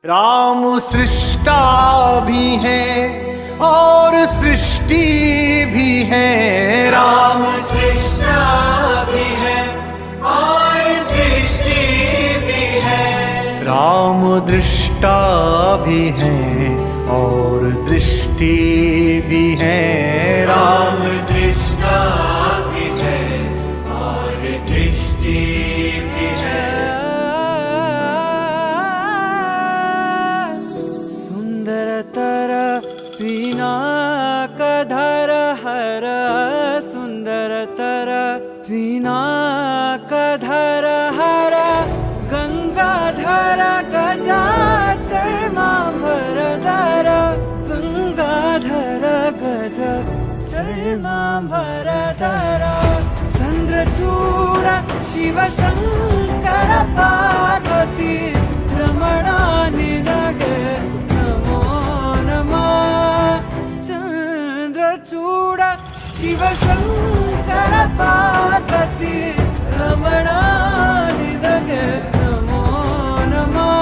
राम सृष्टा भी है और सृष्टि भी है। राम सृष्टा भी है और सृष्टि भी है। राम दृष्टा भी है और दृष्टि भी है। राम दृष्टा भी है और दृष्टि भी है। सुंदरतर पिनाकधर हर सुंदरतर पिनाकधर हर गंगाधर गजाचर्मांबरधर गंगाधर गज चर्मांबरधर चंद्रचूड शिवशंकर पार्वती रमणा निनगे नमो नमः। चंद्रचूड शिवशंकर पार्वती रमणा निनगे नमो नमः।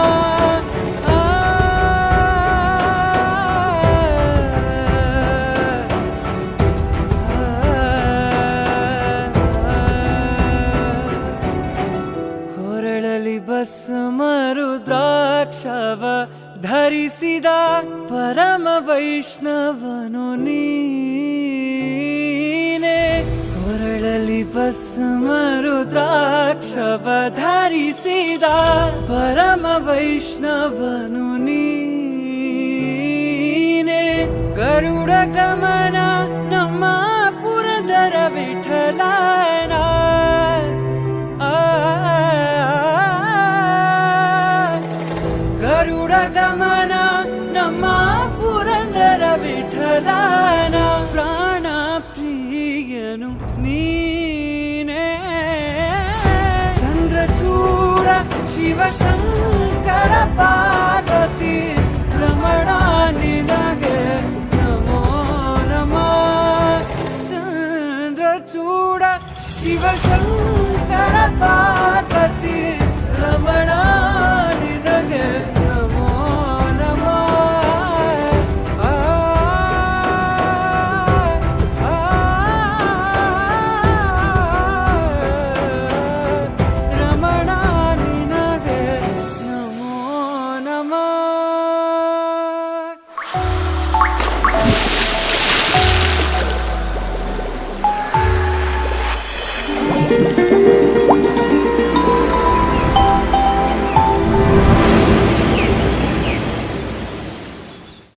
ಕೊರಳಲಿ ಭಸ್ಮ ರುದ್ರಾಕ್ಷವ ಧರಿಸಿದ ಪರಮ ವೈಷ್ಣವನು ನೀನೆ. ಕೊರಳಲಿ ಭಸ್ಮ ರುದ್ರಾಕ್ಷವ ಧರಿಸಿದ ಪರಮ ವೈಷ್ಣವನು ನೀನೆ. ಗರುಡ ಗಮನ ನಮ್ಮ ಪುರಂದರ ವಿಠಲನ ಗರುಡ ಗಮನ ನಮ್ಮ ಪುರಂದರ ವಿಠಲನ ಪ್ರಾಣ ಪ್ರಿಯನು ನೀನೇ. ಚಂದ್ರಚೂಡ ಶಿವಶಂಕರ ಪಾರ್ವತಿ ರಮಣ ನಿನಗೆ ನಮೋ ನಮಃ. ಚಂದ್ರಚೂಡ ಶಿವಶಂಕರ